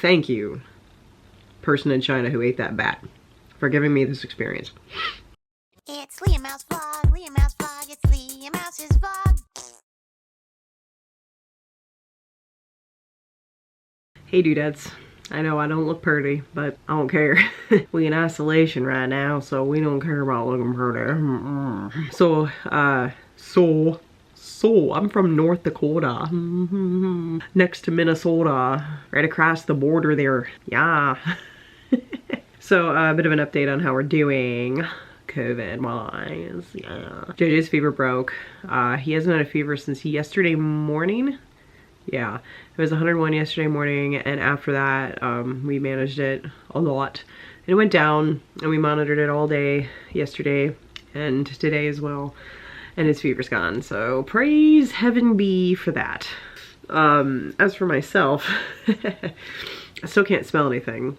thank you, person in China who ate that bat, for giving me this experience. It's LeahMouseVlog, LeahMouseVlog, it's LeahMouse's vlog. Hey dudettes, I know I don't look pretty, but I don't care. We in isolation right now, so we don't care about looking pretty. So I'm from North Dakota, next to Minnesota, right across the border there, yeah. So a bit of an update on how we're doing. COVID-wise, yeah. JJ's fever broke. He hasn't had a fever since yesterday morning. Yeah, it was 101 yesterday morning, and after that, we managed it a lot. And it went down, and we monitored it all day yesterday and today as well, and his fever's gone. So praise heaven be for that. As for myself, I still can't smell anything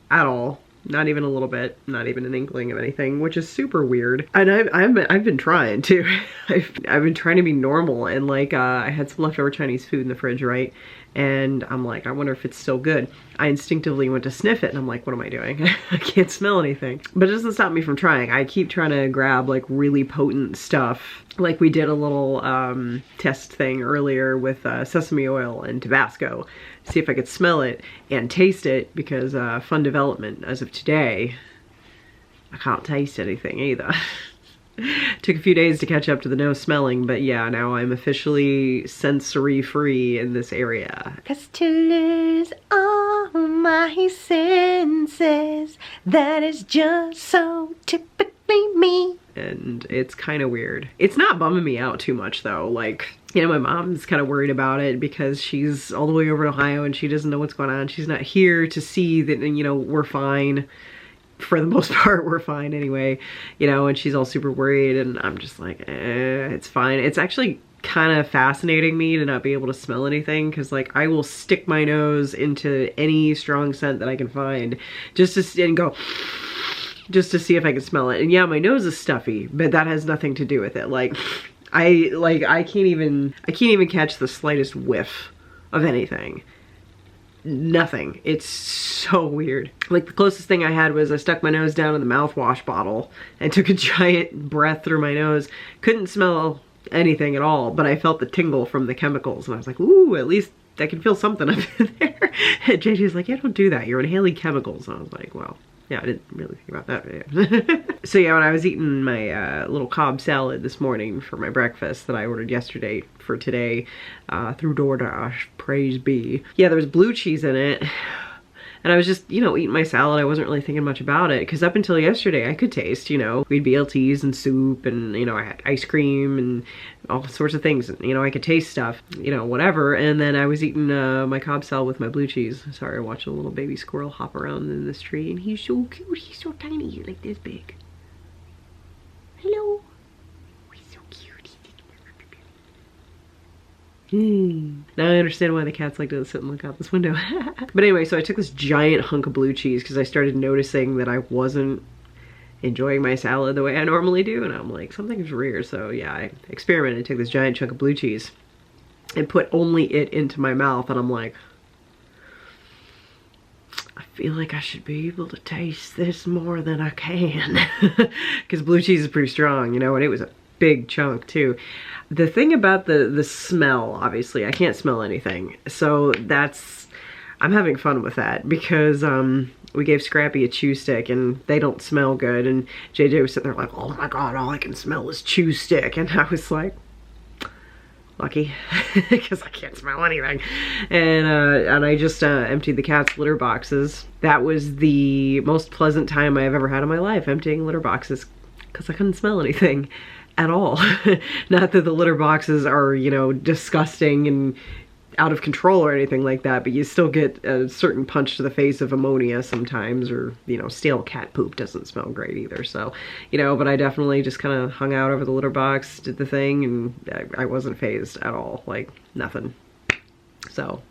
at all. Not even a little bit, not even an inkling of anything, which is super weird. And I've been trying too. I've been trying to be normal, and like I had some leftover Chinese food in the fridge, right? And I'm like, I wonder if it's still good. I instinctively went to sniff it, and I'm like, what am I doing? I can't smell anything. But it doesn't stop me from trying. I keep trying to grab like really potent stuff. Like we did a little test thing earlier with sesame oil and Tabasco. See if I could smell it and taste it, because fun development. As of today, I can't taste anything either. Took a few days to catch up to the nose smelling, but yeah, now I'm officially sensory free in this area. 'Cause to lose all my senses, that is just so typically me. And it's kind of weird. It's not bumming me out too much though. Like, you know, my mom's kind of worried about it because she's all the way over in Ohio and she doesn't know what's going on. She's not here to see that, you know, we're fine. For the most part, we're fine anyway, you know, and she's all super worried, and I'm just like, it's fine. It's actually kind of fascinating me to not be able to smell anything, because like I will stick my nose into any strong scent that I can find just to see if I can smell it. And yeah, my nose is stuffy, but that has nothing to do with it. Like I can't even catch the slightest whiff of anything. Nothing. It's so weird. Like the closest thing I had was I stuck my nose down in the mouthwash bottle and took a giant breath through my nose. Couldn't smell anything at all, but I felt the tingle from the chemicals, and I was like, ooh, at least I can feel something up in there. And JJ's like, yeah, don't do that. You're inhaling chemicals. And I was like, well, yeah, I didn't really think about that. So yeah, when I was eating my little Cobb salad this morning for my breakfast that I ordered yesterday for today through DoorDash, praise be. Yeah, there was blue cheese in it. And I was just, you know, eating my salad. I wasn't really thinking much about it, because up until yesterday I could taste, you know, we'd BLTs and soup, and, you know, I had ice cream and all sorts of things. You know, I could taste stuff, you know, whatever. And then I was eating my Cobb salad with my blue cheese. Sorry, I watched a little baby squirrel hop around in this tree, and he's so cute. He's so tiny. He's like this big. Hello. He's so cute. Now I understand why the cats like to sit and look out this window. But anyway, so I took this giant hunk of blue cheese because I started noticing that I wasn't enjoying my salad the way I normally do, and I'm like, something's weird. So yeah, I experimented, took this giant chunk of blue cheese and put only it into my mouth, and I'm like, I feel like I should be able to taste this more than I can. Because blue cheese is pretty strong, you know, and it was a big chunk too. The thing about the smell, obviously, I can't smell anything. So I'm having fun with that, because we gave Scrappy a chew stick and they don't smell good. And JJ was sitting there like, oh my God, all I can smell is chew stick. And I was like, lucky, because I can't smell anything. And I just emptied the cat's litter boxes. That was the most pleasant time I've ever had in my life, emptying litter boxes, because I couldn't smell anything at all. Not that the litter boxes are, you know, disgusting and out of control or anything like that, but you still get a certain punch to the face of ammonia sometimes, or, you know, stale cat poop doesn't smell great either. So, you know, but I definitely just kind of hung out over the litter box, did the thing, and I wasn't fazed at all, like nothing. So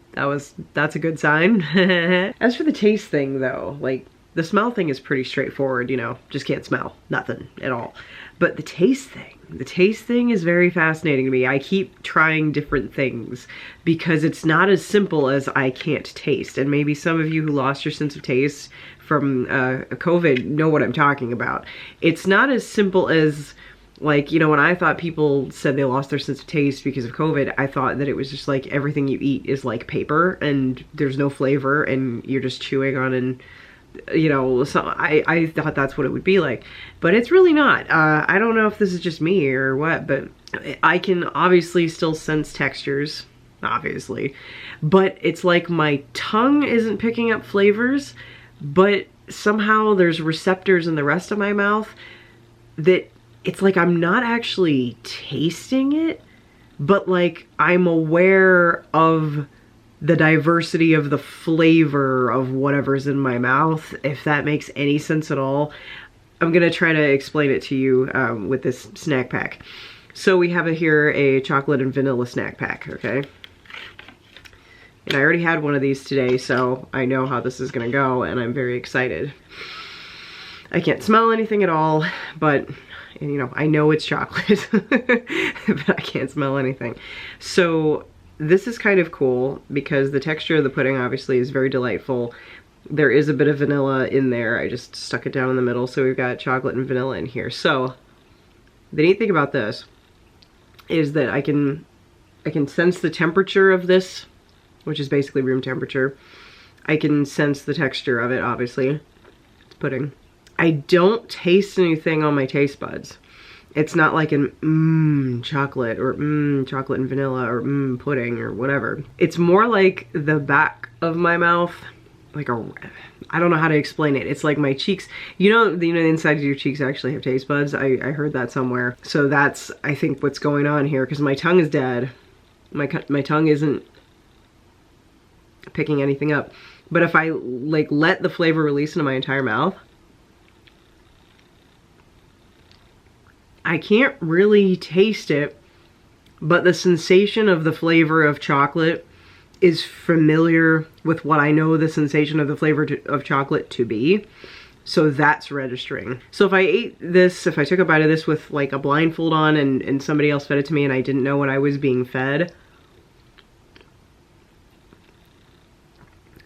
that's a good sign. As for the taste thing though, like the smell thing is pretty straightforward, you know, just can't smell nothing at all. But the taste thing, the taste thing is very fascinating to me. I keep trying different things because it's not as simple as I can't taste. And maybe some of you who lost your sense of taste from COVID know what I'm talking about. It's not as simple as, like, you know, when I thought people said they lost their sense of taste because of COVID, I thought that it was just like everything you eat is like paper and there's no flavor and you're just chewing on, and you know, so I thought that's what it would be like, but it's really not. I don't know if this is just me or what, but I can obviously still sense textures, obviously, but it's like my tongue isn't picking up flavors, but somehow there's receptors in the rest of my mouth that it's like I'm not actually tasting it, but like I'm aware of the diversity of the flavor of whatever's in my mouth, if that makes any sense at all. I'm gonna try to explain it to you with this snack pack. So we have here a chocolate and vanilla snack pack, okay? And I already had one of these today, so I know how this is gonna go, and I'm very excited. I can't smell anything at all, but you know, I know it's chocolate, but I can't smell anything. So this is kind of cool because the texture of the pudding obviously is very delightful. There is a bit of vanilla in there. I just stuck it down in the middle, so we've got chocolate and vanilla in here. So the neat thing about this is that I can sense the temperature of this, which is basically room temperature. I can sense the texture of it, obviously. It's pudding. I don't taste anything on my taste buds. It's not like an chocolate or chocolate and vanilla or pudding or whatever. It's more like the back of my mouth, like I don't know how to explain it. It's like my cheeks, you know the inside of your cheeks actually have taste buds. I heard that somewhere. So that's, I think, what's going on here, because my tongue is dead. My tongue isn't picking anything up. But if I like let the flavor release into my entire mouth, I can't really taste it, but the sensation of the flavor of chocolate is familiar with what I know the sensation of the flavor of chocolate to be. So that's registering. So if I ate this, if I took a bite of this with like a blindfold on and somebody else fed it to me and I didn't know what I was being fed,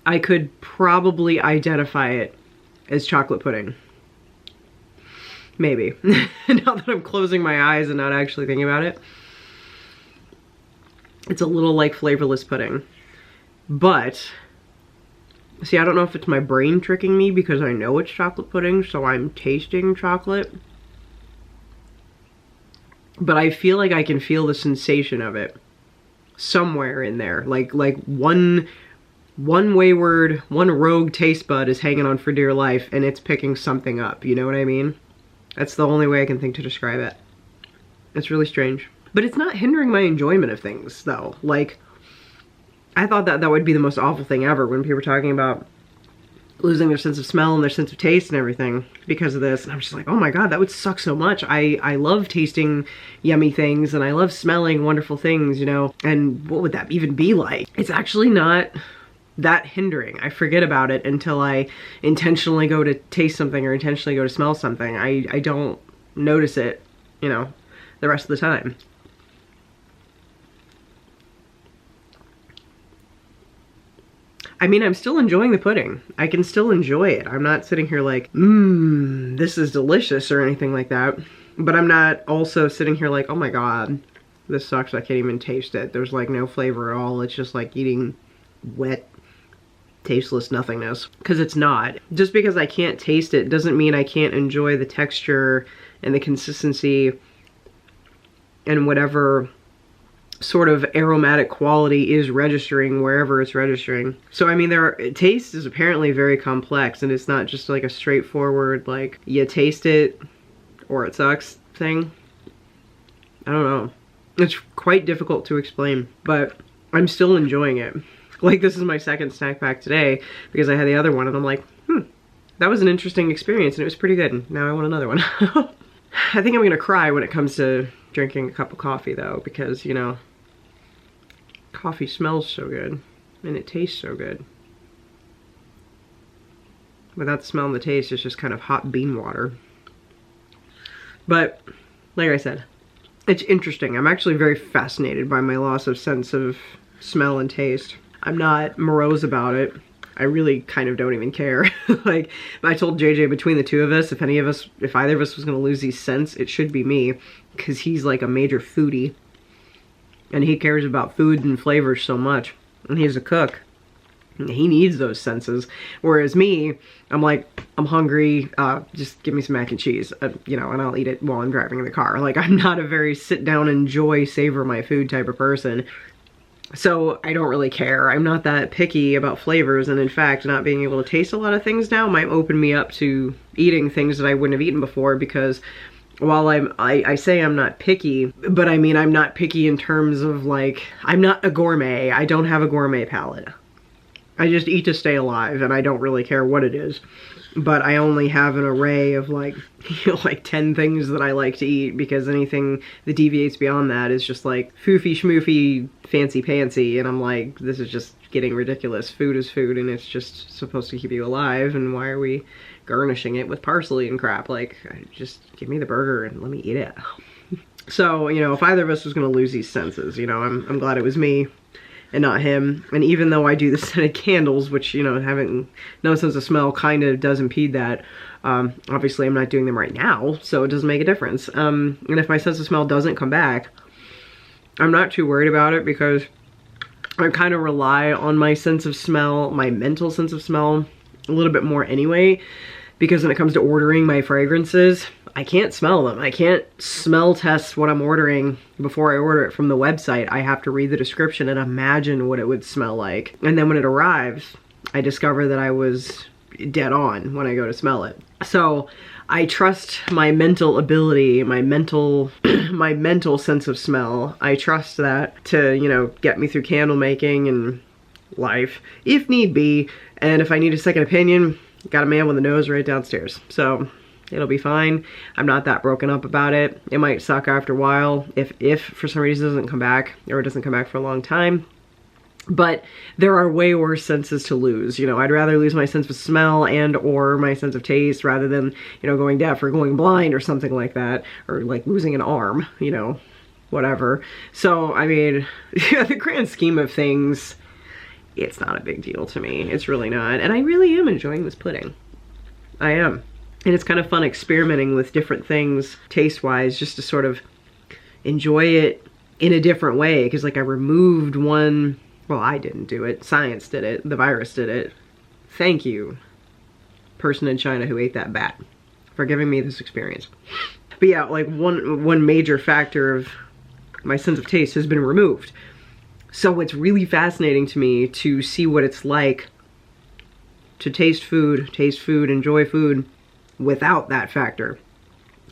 I could probably identify it as chocolate pudding. Maybe. Now that I'm closing my eyes and not actually thinking about it. It's a little like flavorless pudding. But, see, I don't know if it's my brain tricking me because I know it's chocolate pudding, so I'm tasting chocolate. But I feel like I can feel the sensation of it somewhere in there. Like one wayward, one rogue taste bud is hanging on for dear life and it's picking something up, you know what I mean? That's the only way I can think to describe it. It's really strange. But it's not hindering my enjoyment of things, though. Like, I thought that would be the most awful thing ever when people were talking about losing their sense of smell and their sense of taste and everything because of this. And I'm just like, oh my god, that would suck so much. I love tasting yummy things and I love smelling wonderful things, you know? And what would that even be like? It's actually not that hindering. I forget about it until I intentionally go to taste something or intentionally go to smell something. I don't notice it, you know, the rest of the time. I mean, I'm still enjoying the pudding. I can still enjoy it. I'm not sitting here like, this is delicious or anything like that. But I'm not also sitting here like, oh my god, this sucks. I can't even taste it. There's like no flavor at all. It's just like eating wet, tasteless nothingness, because it's not. Just because I can't taste it doesn't mean I can't enjoy the texture and the consistency and whatever sort of aromatic quality is registering wherever it's registering. So I mean, taste is apparently very complex, and it's not just like a straightforward like you taste it or it sucks thing. I don't know. It's quite difficult to explain, but I'm still enjoying it. Like, this is my second snack pack today because I had the other one and I'm like, that was an interesting experience and it was pretty good. Now I want another one. I think I'm gonna cry when it comes to drinking a cup of coffee though, because, you know, coffee smells so good and it tastes so good. Without the smell and the taste, it's just kind of hot bean water. But, like I said, It's interesting. I'm actually very fascinated by my loss of sense of smell and taste. I'm not morose about it. I really kind of don't even care. Like, I told JJ, between the two of us, if either of us was gonna lose these scents, it should be me, because he's like a major foodie. And he cares about food and flavors so much. And he's a cook. He needs those senses. Whereas me, I'm like, I'm hungry, just give me some mac and cheese, you know, and I'll eat it while I'm driving in the car. Like, I'm not a very sit down, enjoy, savor my food type of person. So I don't really care. I'm not that picky about flavors, and in fact, not being able to taste a lot of things now might open me up to eating things that I wouldn't have eaten before, because while I say I'm not picky, but I mean, I'm not picky in terms of like, I'm not a gourmet. I don't have a gourmet palate. I just eat to stay alive, and I don't really care what it is. But I only have an array of like, you know, like 10 things that I like to eat, because anything that deviates beyond that is just like foofy schmoofy fancy pantsy, and I'm like, this is just getting ridiculous. Food is food, and it's just supposed to keep you alive, and why are we garnishing it with parsley and crap? Like, just give me the burger and let me eat it. So, you know, if either of us was gonna lose these senses, you know, I'm glad it was me and not him. And even though I do the scented candles, which, you know, having no sense of smell kind of does impede that, obviously I'm not doing them right now, so it doesn't make a difference. And if my sense of smell doesn't come back, I'm not too worried about it, because I kind of rely on my sense of smell, my mental sense of smell, a little bit more anyway, because when it comes to ordering my fragrances, I can't smell them. I can't smell test what I'm ordering before I order it from the website. I have to read the description and imagine what it would smell like. And then when it arrives, I discover that I was dead on when I go to smell it. So I trust my mental ability, my mental sense of smell. I trust that to, you know, get me through candle making and life, if need be. And if I need a second opinion, got a man with a nose right downstairs. So it'll be fine. I'm not that broken up about it. It might suck after a while if for some reason it doesn't come back, or it doesn't come back for a long time. But there are way worse senses to lose. You know, I'd rather lose my sense of smell and or my sense of taste rather than, you know, going deaf or going blind or something like that, or like losing an arm, you know, whatever. So, I mean, the grand scheme of things, it's not a big deal to me. It's really not. And I really am enjoying this pudding. I am. And it's kind of fun experimenting with different things taste-wise, just to sort of enjoy it in a different way. Because like I removed one, well, I didn't do it. Science did it. The virus did it. Thank you, person in China who ate that bat, for giving me this experience. But yeah, like one major factor of my sense of taste has been removed. So it's really fascinating to me to see what it's like to taste food, enjoy food, without that factor,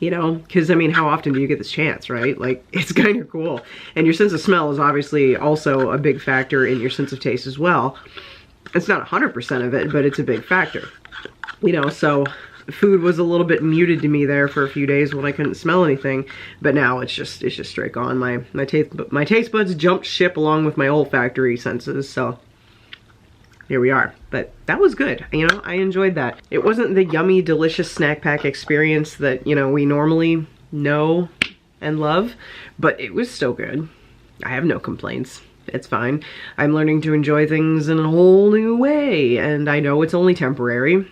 you know, because I mean, how often do you get this chance, right? Like, it's kind of cool. And your sense of smell is obviously also a big factor in your sense of taste as well. It's not 100% of it, but it's a big factor, you know. So food was a little bit muted to me there for a few days when I couldn't smell anything, but now it's just straight gone. My taste buds jumped ship along with my olfactory senses, so here we are. But that was good, you know, I enjoyed that. It wasn't the yummy, delicious snack pack experience that, you know, we normally know and love, but it was still good. I have no complaints. It's fine. I'm learning to enjoy things in a whole new way, and I know it's only temporary.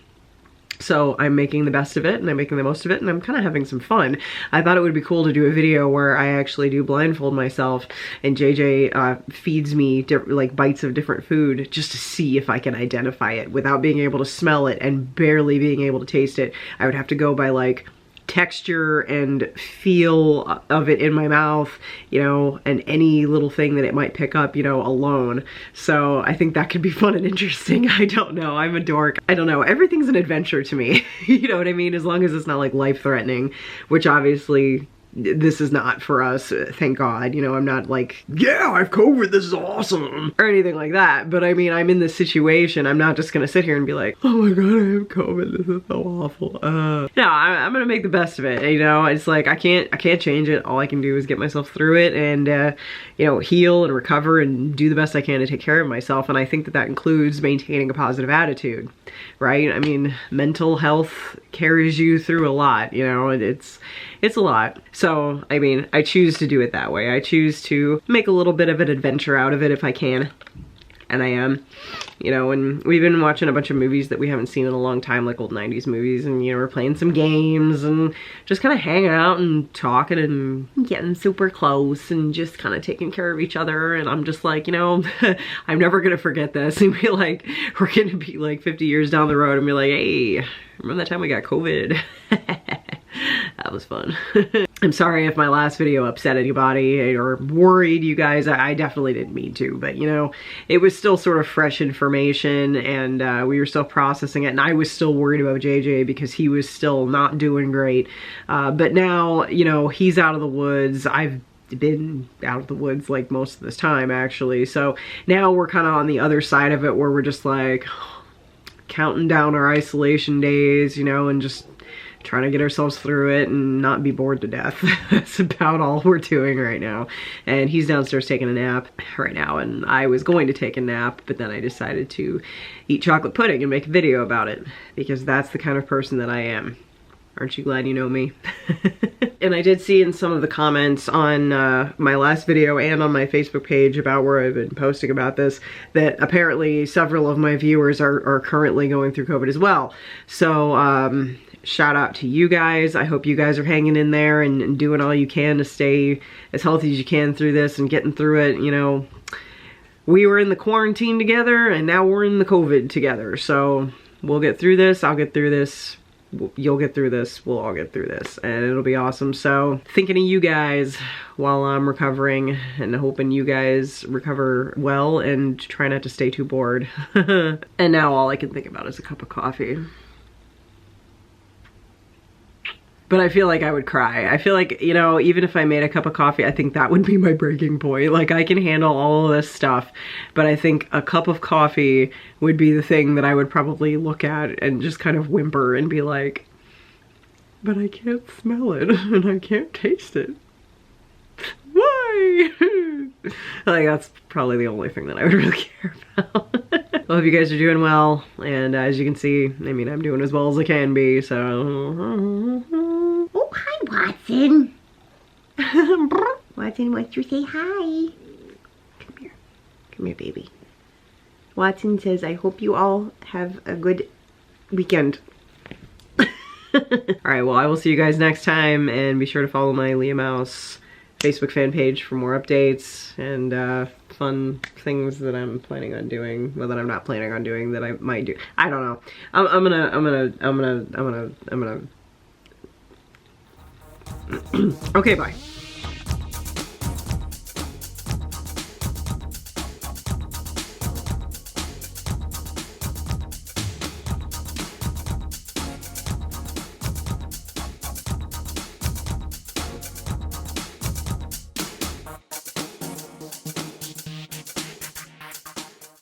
So I'm making the best of it, and I'm making the most of it, and I'm kind of having some fun. I thought it would be cool to do a video where I actually do blindfold myself, and JJ feeds me like bites of different food just to see if I can identify it without being able to smell it and barely being able to taste it. I would have to go by like texture and feel of it in my mouth, you know, and any little thing that it might pick up, you know, alone. So I think that could be fun and interesting. I don't know. I'm a dork. I don't know. Everything's an adventure to me. You know what I mean? As long as it's not like life-threatening, which obviously this is not for us, thank God. You know, I'm not like, yeah, I've COVID, this is awesome, or anything like that. But I mean, I'm in this situation. I'm not just gonna sit here and be like, oh my God, I have COVID, this is so awful. No, I'm gonna make the best of it, you know? It's like, I can't change it. All I can do is get myself through it and, you know, heal and recover and do the best I can to take care of myself. And I think that that includes maintaining a positive attitude, right? I mean, mental health carries you through a lot, you know, and it's a lot. So, I mean, I choose to do it that way. I choose to make a little bit of an adventure out of it if I can. And I am. You know, and we've been watching a bunch of movies that we haven't seen in a long time, like old 90s movies, and you know, we're playing some games and just kind of hanging out and talking and getting super close and just kind of taking care of each other. And I'm just like, you know, I'm never gonna forget this and be like, we're gonna be like 50 years down the road and be like, hey, remember that time we got COVID? That was fun. I'm sorry if my last video upset anybody or worried you guys. I definitely didn't mean to, but you know, it was still sort of fresh information and we were still processing it, and I was still worried about JJ because he was still not doing great. But now, you know, he's out of the woods. I've been out of the woods like most of this time actually. So now we're kind of on the other side of it where we're just like counting down our isolation days, you know, and just trying to get ourselves through it and not be bored to death. That's about all we're doing right now. And he's downstairs taking a nap right now, and I was going to take a nap, but then I decided to eat chocolate pudding and make a video about it because that's the kind of person that I am. Aren't you glad you know me? And I did see in some of the comments on my last video and on my Facebook page about where I've been posting about this, that apparently several of my viewers are currently going through COVID as well. So shout out to you guys. I hope you guys are hanging in there and doing all you can to stay as healthy as you can through this and getting through it. You know, we were in the quarantine together and now we're in the COVID together. So we'll get through this. I'll get through this. You'll get through this. We'll all get through this and it'll be awesome. So thinking of you guys while I'm recovering and hoping you guys recover well and try not to stay too bored. And now all I can think about is a cup of coffee. But I feel like I would cry. I feel like, you know, even if I made a cup of coffee, I think that would be my breaking point. Like, I can handle all of this stuff, but I think a cup of coffee would be the thing that I would probably look at and just kind of whimper and be like, but I can't smell it and I can't taste it. Why? Like, that's probably the only thing that I would really care about. I hope you guys are doing well, and as you can see, I mean, I'm doing as well as I can be, so... Oh, hi, Watson. Watson wants to say hi. Come here. Come here, baby. Watson says, I hope you all have a good weekend. Alright, well, I will see you guys next time, and be sure to follow my LeahMouse Facebook fan page for more updates and fun things that I'm planning on doing, well, that I'm not planning on doing, that I might do. I don't know. I'm gonna okay, bye.